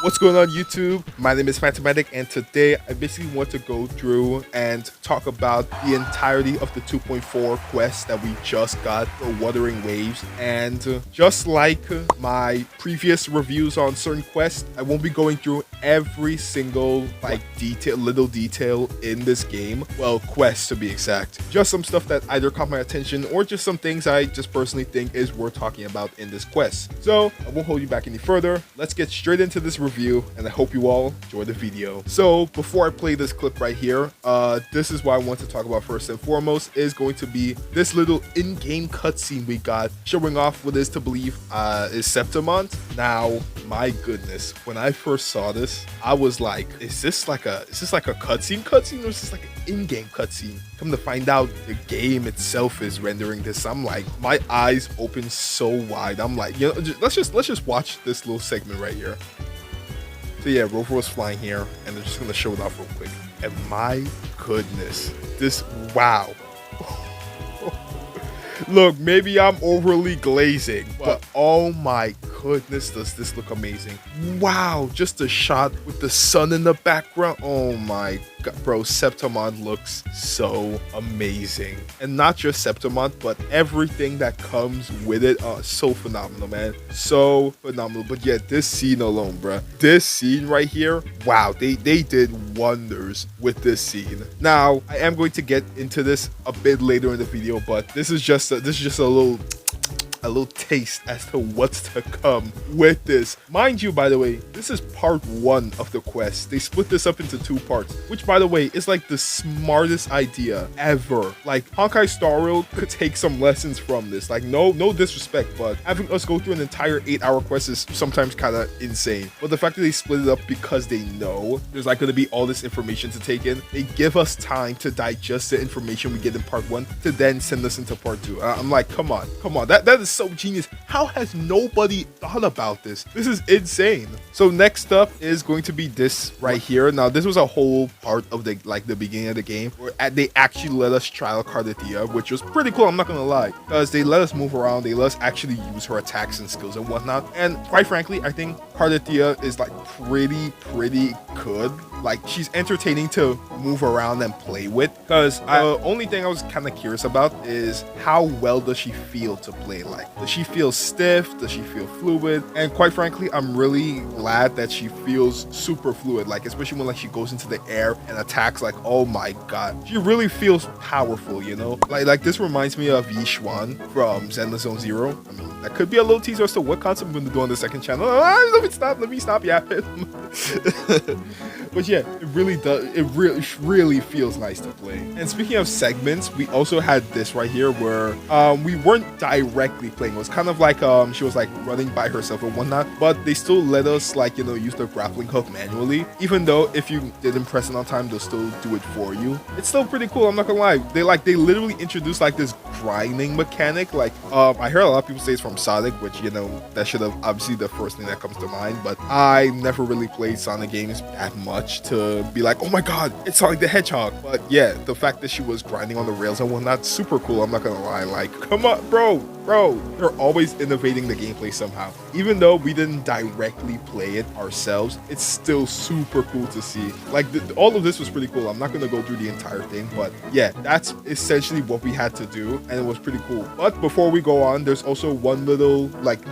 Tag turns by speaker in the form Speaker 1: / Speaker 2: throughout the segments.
Speaker 1: What's going on YouTube? My name is Phantomatic, and today I basically want to go through and talk about the entirety of the 2.4 quest that we just got for Wuthering Waves. And just like my previous reviews on certain quests, I won't be going through every single little detail in this game. Well, quest to be exact. Just some stuff that either caught my attention or just some things I just personally think is worth talking about in this quest. So I won't hold you back any further. Let's get straight into this review, and I hope you all enjoy the video. So before I play this clip right here, this is what I want to talk about first and foremost is going to be this little in-game cutscene we got showing off what is to believe is Septimont. Now, my goodness, when I first saw this, I was like, is this like a cutscene or is this like an in-game cutscene? Come to find out, the game itself is rendering this. I'm like, my eyes open so wide. I'm like, you know, let's just watch this little segment right here. So yeah, Rover was flying here, and they're just gonna show it off real quick. And my goodness, this, wow. Look, maybe I'm overly glazing, but oh my goodness, does this look amazing. Wow, just a shot with the sun in the background. Oh my god, bro, Septimont looks so amazing. And not just Septimont, but everything that comes with it. So phenomenal, man. So phenomenal. But yeah, this scene alone, bro. This scene right here, wow, they did wonders with this scene. Now, I am going to get into this a bit later in the video, but this is just a little taste as to what's to come with this. Mind you, by the way, this is part 1 of the quest. They split this up into 2 parts, which, by the way, is like the smartest idea ever. Like, Honkai Star Rail could take some lessons from this. Like, no disrespect, but having us go through an entire 8-hour quest is sometimes kind of insane. But the fact that they split it up because they know there's like going to be all this information to take in, they give us time to digest the information we get in part 1 to then send us into part 2. I'm like, come on. That is so genius. How has nobody thought about this? This is insane. So next up is going to be this right here. Now, this was a whole part of the beginning of the game where they actually let us trial Cardathia, which was pretty cool, I'm not gonna lie, because they let us move around, they let us actually use her attacks and skills and whatnot. And quite frankly, I think Cardathia is like pretty good. Like, she's entertaining to move around and play with, because the only thing I was kind of curious about is how well does she feel to play like? Does she feel stiff? Does she feel fluid? And quite frankly, I'm really glad that she feels super fluid, like especially when like she goes into the air and attacks. Like, oh my god, she really feels powerful, you know? Like this reminds me of Yishuan from Zenless Zone Zero. I mean, that could be a little teaser as to what concept I'm going to do on the second channel. Let me stop yapping. But yeah, it really does. It really feels nice to play. And speaking of segments, we also had this right here where we weren't directly playing. It was kind of like she was like running by herself and whatnot, but they still let us like, you know, use the grappling hook manually. Even though if you didn't press it on time, they'll still do it for you. It's still pretty cool, I'm not gonna lie. They literally introduced like this grinding mechanic. Like I heard a lot of people say it's from Sonic, which, you know, that should have obviously the first thing that comes to mind, but I never really played Sonic games that much to be like, oh my god, it's Sonic the Hedgehog. But yeah, the fact that she was grinding on the rails and whatnot, super cool, I'm not gonna lie. Like, come on, bro, they're always innovating the gameplay somehow. Even though we didn't directly play it ourselves, it's still super cool to see. Like, all of this was pretty cool. I'm not gonna go through the entire thing, but yeah, that's essentially what we had to do, and it was pretty cool. But before we go on, there's also one little like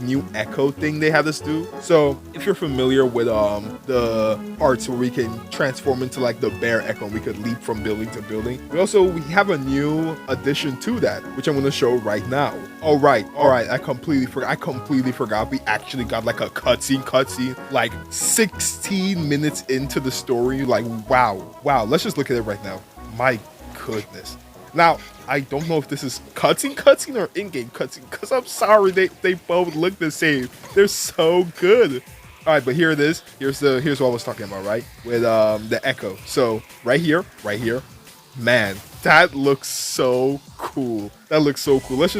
Speaker 1: new echo thing they had us do. So if you're familiar with the parts where we can transform into like the bear echo and we could leap from building to building, we have a new addition to that, which I'm going to show right now. All right, I completely forgot we actually got like a cutscene like 16 minutes into the story. Like, wow, let's just look at it right now. My goodness. Now, I don't know if this is cutscene or in-game cutscene, because I'm sorry, they both look the same. They're so good. All right, but here it is. Here's what I was talking about, right? With the echo. So right here, man, that looks so cool. Let's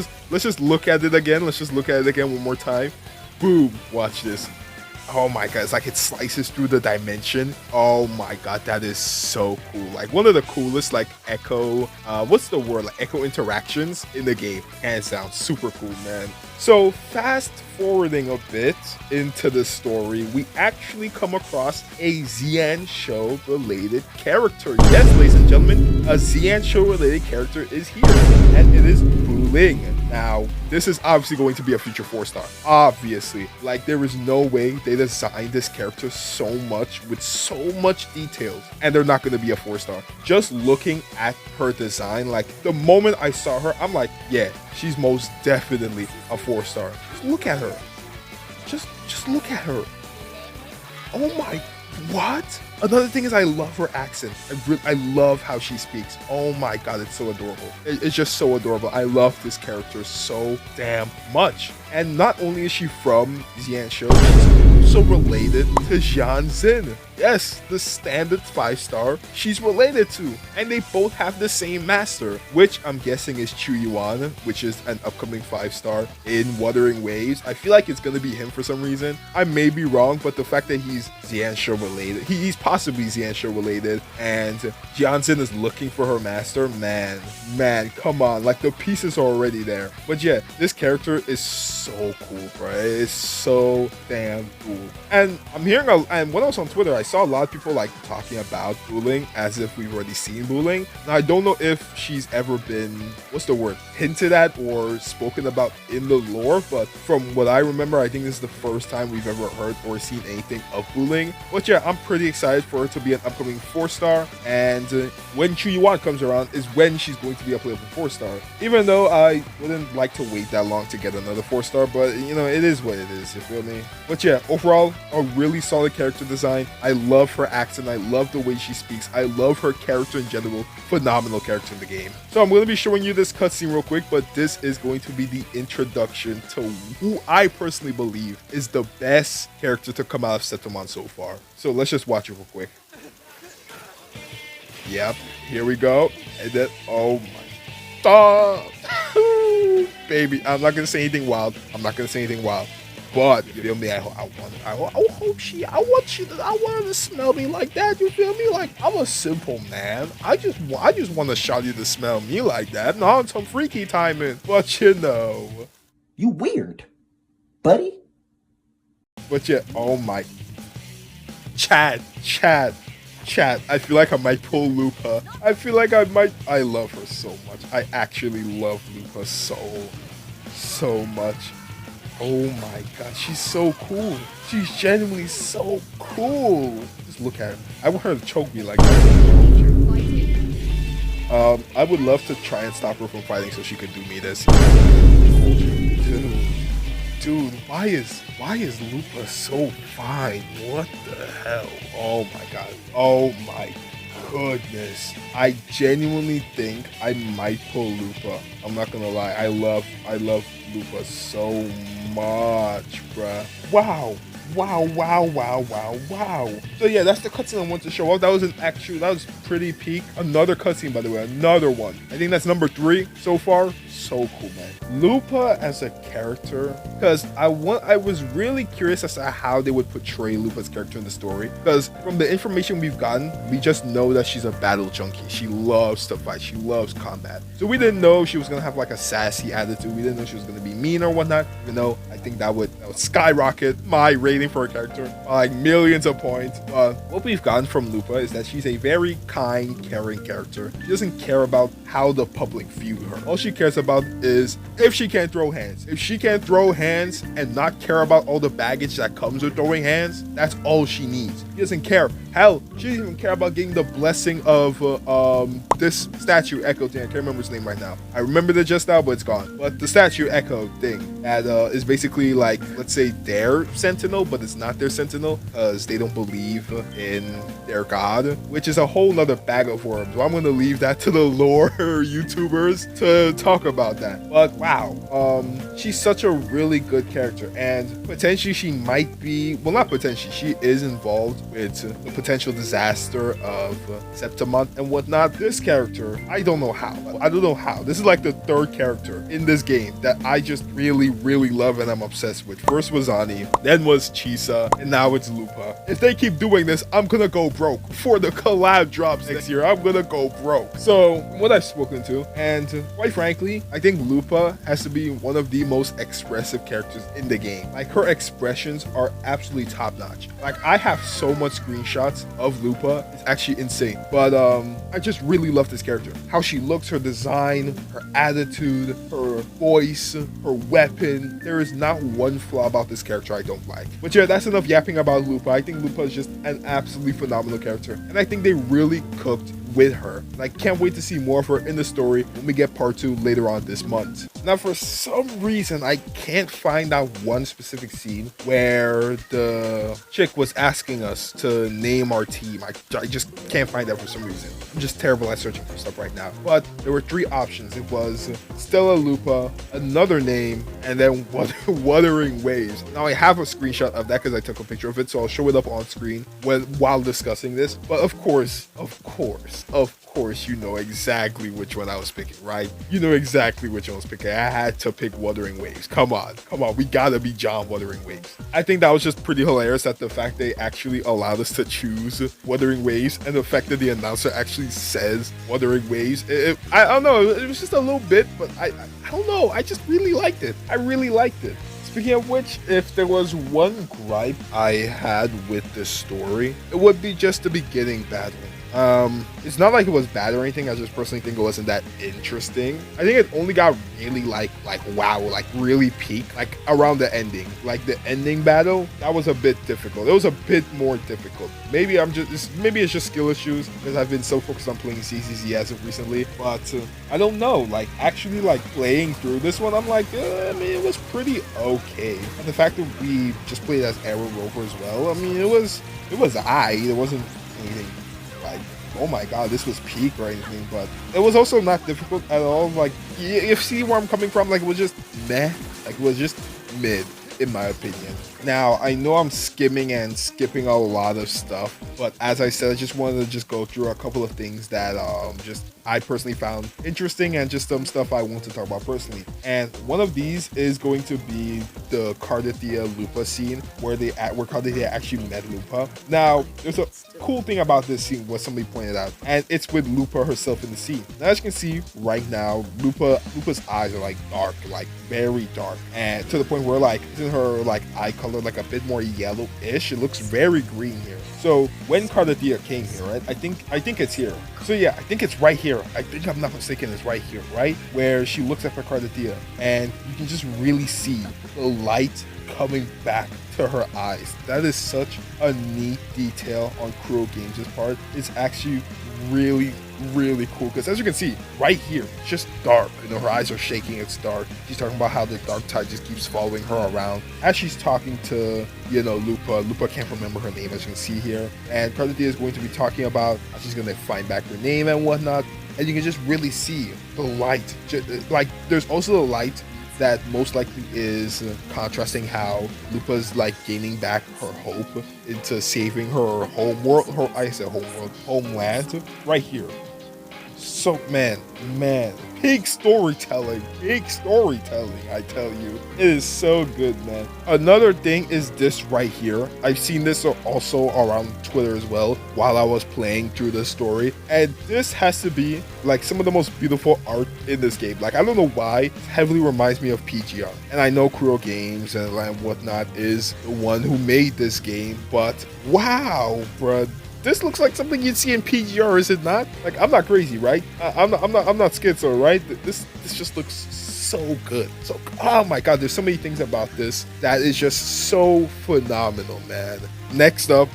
Speaker 1: just look at it again. Let's just look at it again one more time. Boom! Watch this. Oh my god, it's like it slices through the dimension. Oh my god, that is so cool. Like one of the coolest like echo, what's the word? Like echo interactions in the game. Hands down, super cool, man. So fast forwarding a bit into the story, we actually come across a Xian Show related character. Yes, ladies and gentlemen, a Xian Show related character is here, and it is WuLing. Now, this is obviously going to be a future 4-star. Obviously. Like, there is no way they designed this character so much with so much details, and they're not going to be a 4-star. Just looking at her design, like, the moment I saw her, I'm like, yeah, she's most definitely a 4-star. Just look at her. Just look at her. Oh my, what? Another thing is I love her accent. I love how she speaks. Oh my god, it's so adorable. It's just so adorable. I love this character so damn much. And not only is she from Xian Show, she's also related to Jian Xin. Yes, the standard 5-star she's related to. And they both have the same master, which I'm guessing is Chu Yuan, which is an upcoming 5-star in Wuthering Waves. I feel like it's going to be him for some reason. I may be wrong, but the fact that he's Xian Show related, he's possibly Xian Show related, and Jian Xin is looking for her master, man, come on. Like, the pieces are already there. But yeah, this character is so cool, bro. It's so damn cool. And I'm hearing, and when I was on Twitter, I saw a lot of people like talking about WuLing as if we've already seen WuLing. Now, I don't know if she's ever been, what's the word, hinted at or spoken about in the lore, but from what I remember, I think this is the first time we've ever heard or seen anything of WuLing. But yeah, I'm pretty excited for her to be an upcoming 4-star, and when Chu Yuan comes around is when she's going to be a playable 4-star. Even though I wouldn't like to wait that long to get another 4-star, but you know, it is what it is, you feel me? But yeah, overall, a really solid character design. I love her accent. I love the way she speaks. I love her character in general. Phenomenal character in the game. So I'm going to be showing you this cutscene real quick, but this is going to be the introduction to who I personally believe is the best character to come out of Septamon so far. So let's just watch it real quick. Yep, here we go. And then, oh my, stop. Baby, I'm not gonna say anything wild. But you feel me? I want her to smell me like that. You feel me? Like, I'm a simple man. I just want a shawty to smell me like that. Not on some freaky timing. But you know,
Speaker 2: you weird, buddy.
Speaker 1: But yeah, oh my, chat. I feel like I might pull Lupa. I feel like I might. I love her so much. I actually love Lupa so much. Oh my god, she's so cool. She's genuinely so cool. Just look at her. I want her to choke me like that. I would love to try and stop her from fighting so she could do me this. Dude, why is Lupa so fine? What the hell? Oh my god. Oh my goodness. I genuinely think I might pull Lupa. I'm not gonna lie. I love Lupa so much, bruh. Wow. So yeah, that's the cutscene I wanted to show off. That was pretty peak. Another cutscene, by the way, another one. I think that's number 3 so far. So cool, man. Lupa as a character, because I was really curious as to how they would portray Lupa's character in the story, because from the information we've gotten, we just know that she's a battle junkie. She loves to fight. She loves combat. So we didn't know she was gonna have like a sassy attitude. We didn't know she was gonna be mean or whatnot. You know, I think that would skyrocket my rating for a character by like millions of points. What we've gotten from Lupa is that she's a very kind, caring character. She doesn't care about how the public view her. All she cares about is if she can't throw hands. If she can't throw hands and not care about all the baggage that comes with throwing hands, that's all she needs. She doesn't care. Hell, she doesn't even care about getting the blessing of this statue Echo thing. I can't remember his name right now. I remembered it just now, but it's gone. But the statue Echo thing that is basically like, let's say, their sentinel, but it's not their sentinel because they don't believe in their god, which is a whole nother bag of worms. So I'm going to leave that to the lore YouTubers to talk about that. But wow, she's such a really good character, and potentially she might be, well, not potentially, she is involved with the potential disaster of Septamon and whatnot. This character, I don't know how. This is like the 3rd character in this game that I just really love and I'm obsessed with. First was Ani, then was Chisa, and now it's Lupa. If they keep doing this, I'm gonna go broke. For the collab drops next year, I'm gonna go broke. So, what I've spoken to, and quite frankly, I think Lupa has to be one of the most expressive characters in the game. Like, her expressions are absolutely top-notch. Like, I have so much screenshots of Lupa. It's actually insane. But I just really love this character. How she looks, her design, her attitude, her voice, her weapon. There is not one flaw about this character I don't like. But yeah, that's enough yapping about Lupa. I think Lupa is just an absolutely phenomenal character. And I think they really cooked with her. And I can't wait to see more of her in the story when we get part 2 later on this month. Now, for some reason, I can't find that one specific scene where the chick was asking us to name our team. I just can't find that for some reason. I'm just terrible at searching for stuff right now. But there were 3 options. It was Stella Lupa, another name, and then Wuthering Waves. Now, I have a screenshot of that because I took a picture of it, so I'll show it up on screen while discussing this. But of course, you know exactly which one I was picking, right? You know exactly which one I was picking. I had to pick Wuthering Waves. Come on. We gotta be John Wuthering Waves. I think that was just pretty hilarious that the fact they actually allowed us to choose Wuthering Waves and the fact that the announcer actually says Wuthering Waves. I don't know. It was just a little bit, but I don't know. I just really liked it. I really liked it. Speaking of which, if there was one gripe I had with this story, it would be just the beginning battling. It's not like it was bad or anything. I just personally think it wasn't that interesting. I think it only got really like wow, like really peak like around the ending. Like the ending battle, that was a bit difficult. It was a bit more difficult. Maybe it's just skill issues because I've been so focused on playing CCZ as of recently. But I don't know. Like actually like playing through this one, I'm like, I mean, it was pretty okay. And the fact that we just played as Arrow Rover as well, I mean, it was It wasn't anything like, oh my god, this was peak or anything, but it was also not difficult at all. Like, you see where I'm coming from? Like, it was just meh. Like, it was just mid, in my opinion. Now, I know I'm skimming and skipping a lot of stuff, but as I said, I just wanted to just go through a couple of things that just I personally found interesting and just some stuff I want to talk about personally. And one of these is going to be the Cardathia Lupa scene where Cardathia actually met Lupa. Now, there's a cool thing about this scene, what somebody pointed out, and it's with Lupa herself in the scene. Now, as you can see right now, Lupa's eyes are like dark, like very dark, and to the point where like isn't her like eye color like a bit more yellowish? It looks very green here. So when Cardathia came here, right? I think it's here. So yeah, I think it's right here. I think I'm not mistaken, it's right here, right? Where she looks at Cardathia and you can just really see the light coming back to her eyes. That is such a neat detail on Kuro Games' part. It's actually really cool because as you can see right here, it's just dark. You know, her eyes are shaking, it's dark. She's talking about how the dark tide just keeps following her around as she's talking to, you know, Lupa can't remember her name, as you can see here, and Cardathia is going to be talking about how she's going to find back her name and whatnot, and you can just really see the light. Like, there's also the light that most likely is contrasting how Lupa's like gaining back her hope into saving her homeland right here. So man, big storytelling, I tell you. It is so good, man. Another thing is this right here. I've seen this also around Twitter as well while I was playing through the story, and this has to be like some of the most beautiful art in this game. Like, I don't know why, it heavily reminds me of PGR, and I know Kuro Games and whatnot is the one who made this game, but wow, bruh. This looks like something you'd see in PGR, is it not? Like, I'm not crazy, right? I'm not schizo, right? This just looks so good. So, oh my god, there's so many things about this that is just so phenomenal, man. Next up,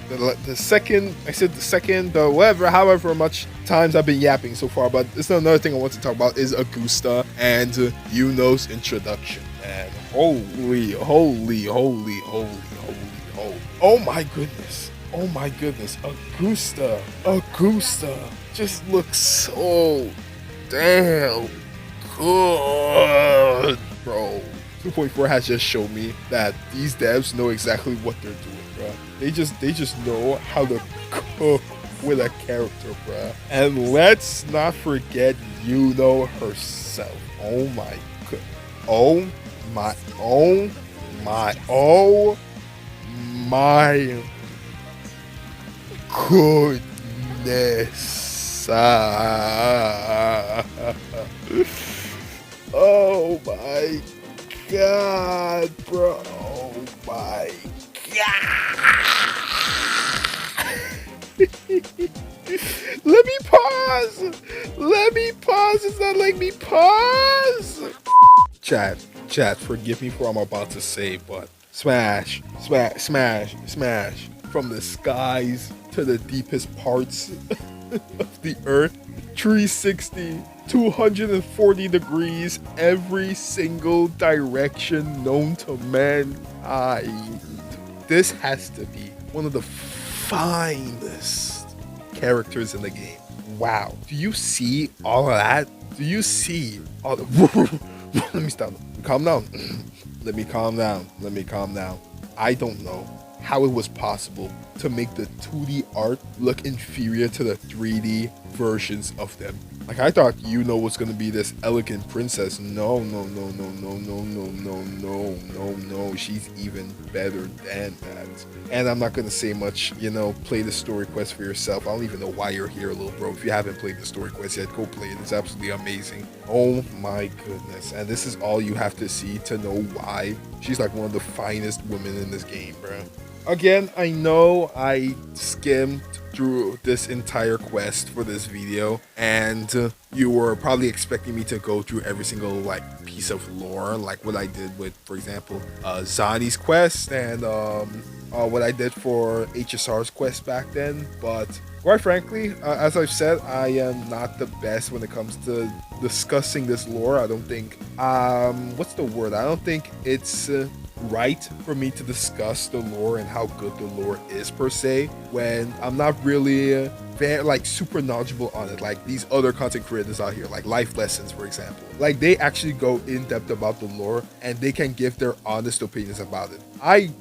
Speaker 1: however much times I've been yapping so far, but this is another thing I want to talk about is Augusta and Yuno's introduction, man. Holy. Oh my goodness. Oh my goodness, Augusta just looks so damn good, bro. 2.4 has just shown me that these devs know exactly what they're doing, bro. They just know how to cook with a character, bro. And let's not forget Yuno herself. Oh my god. Oh my goodness. Oh my god, bro. Oh my god. Let me pause. Let me pause. It's not letting me pause. Chat, forgive me for what I'm about to say, but smash. From the skies to the deepest parts of the earth. 360, 240 degrees, every single direction known to mankind. This has to be one of the finest characters in the game. Wow. Do you see all of that? Do you see all the... Let me stop. Calm down. Let me calm down. I don't know how it was possible to make the 2D art look inferior to the 3D versions of them. Like, I thought Yuno was gonna be this elegant princess. No. She's even better than that. And I'm not gonna say much, play the story quest for yourself. I don't even know why you're here, little bro. If you haven't played the story quest yet, go play it. It's absolutely amazing. Oh my goodness. And this is all you have to see to know why she's like one of the finest women in this game, bro. Again, I know I skimmed through this entire quest for this video, and you were probably expecting me to go through every single piece of lore, like what I did with, for example, Zani's quest and what I did for HSR's quest back then. But quite frankly, as I've said, I am not the best when it comes to discussing this lore. I don't think what's the word? I don't think it's right for me to discuss the lore and how good the lore is per se when I'm not really super knowledgeable on it, like these other content creators out here, like Life Lessons, for example. Like, they actually go in depth about the lore and they can give their honest opinions about it.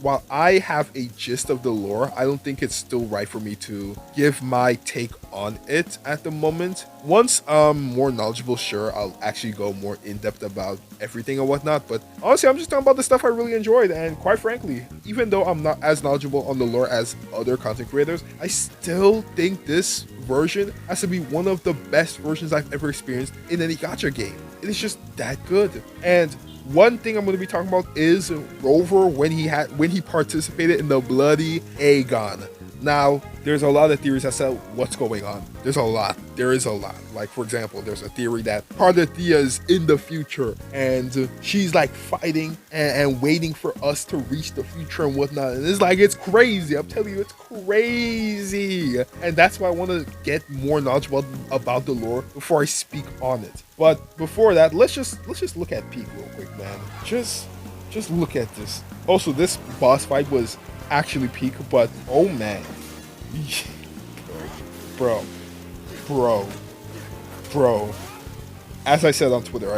Speaker 1: While I have a gist of the lore, I don't think it's still right for me to give my take on it at the moment. Once I'm more knowledgeable, sure, I'll actually go more in depth about everything and whatnot. But honestly, I'm just talking about the stuff I really enjoyed. And quite frankly, even though I'm not as knowledgeable on the lore as other content creators, I still think this version has to be one of the best versions I've ever experienced in any gacha game. It is just that good. And one thing I'm going to be talking about is Rover when he participated in the bloody Aegon. Now, there's a lot of theories as to what's going on. There is a lot. Like, for example, there's a theory that Parthia is in the future and she's like fighting and waiting for us to reach the future and whatnot. And it's crazy. I'm telling you, it's crazy. And that's why I want to get more knowledgeable about the lore before I speak on it. But before that, let's just look at Peak real quick, man. Just look at this. Also, this boss fight was actually Peak, but oh man. Bro. As I said on Twitter,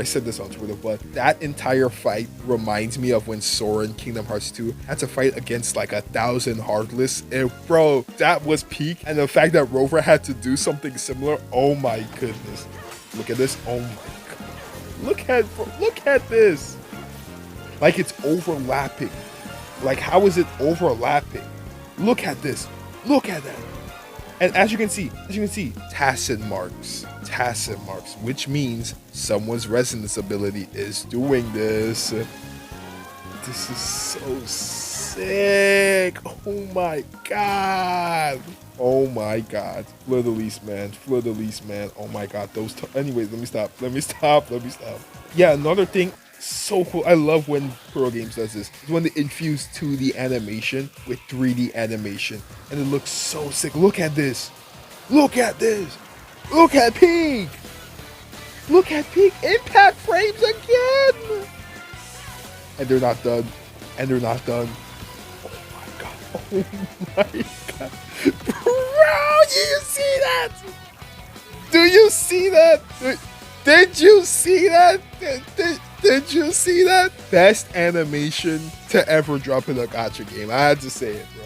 Speaker 1: but that entire fight reminds me of when Sora in Kingdom Hearts 2 had to fight against like 1,000 Heartless. And bro, that was Peak. And the fact that Rover had to do something similar, oh my goodness. Look at this. Oh my god. Look at this. Like, it's overlapping. Like, how is it overlapping? Look at this. Look at that. And as you can see, tacit marks, which means someone's resonance ability is doing this. This is so sick. Oh my god. Fleur de Lis, man. Oh my god. Anyways, let me stop. Yeah, another thing. So cool. I love when Pro Games does this. It's when they infuse 2D animation with 3D animation. And it looks so sick. Look at this. Look at Peak. Impact frames again. And they're not done. Oh my god. Bro, do you see that? Did you see that? Best animation to ever drop in a gacha game. I had to say it, bro.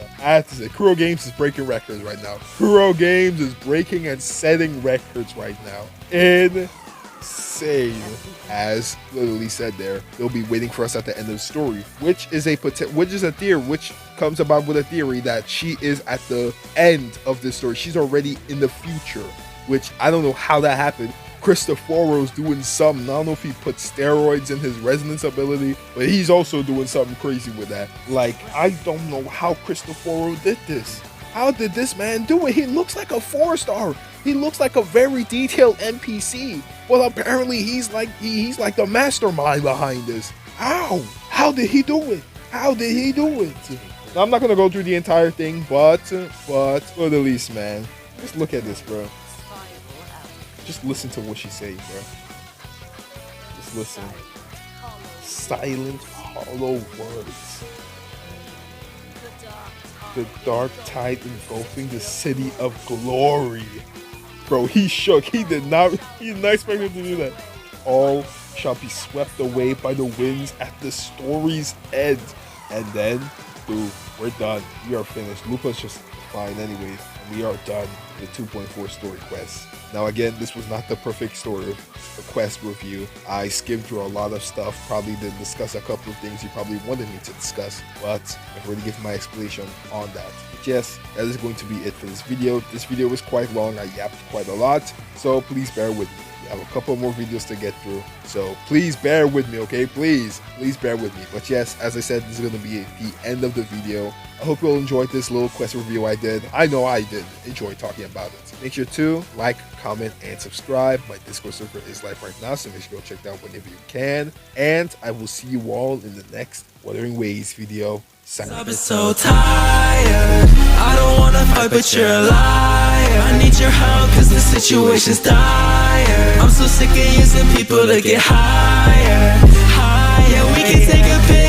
Speaker 1: Kuro Games is breaking records right now. Kuro Games is breaking and setting records right now in insane. As literally said there, they'll be waiting for us at the end of the story, which is a theory, which comes about with a theory that she is at the end of this story. She's already in the future, which I don't know how that happened. Cristoforo's doing something. I don't know if he put steroids in his resonance ability, but he's also doing something crazy with that. Like, I don't know how Cristoforo did this. How did this man do it? He looks like a 4-star. He looks like a very detailed NPC. Well, apparently he's like the mastermind behind this. How? How did he do it? How did he do it? Now, I'm not gonna go through the entire thing, but for the least, man, just look at this, bro. Just listen to what she says, bro. Just listen. Silent, hollow words. The dark tide engulfing the city of glory. Bro, he shook. He did not expect him to do that. All shall be swept away by the winds at the story's end. And then, boom, we're done. We are finished. Lupa's just fine anyways. We are done with the 2.4 story quest. Now again, this was not the perfect story quest review. I skimmed through a lot of stuff, probably didn't discuss a couple of things you probably wanted me to discuss, but I've already given my explanation on that. But yes, that is going to be it for this video. This video was quite long, I yapped quite a lot, so please bear with me. I have a couple more videos to get through, so please bear with me, okay? Please bear with me. But yes, as I said, this is going to be the end of the video. I hope you all enjoyed this little quest review I did. I know I did enjoy talking about it. Make sure to like, comment, and subscribe. My Discord server is live right now, so make sure you go check that out whenever you can. And I will see you all in the next Wuthering Waves video.
Speaker 3: I've been so tired. I don't wanna fight, but you're a liar. I need your help, cause the situation's dire. I'm so sick of using people to get higher. Yeah, we can take a pic.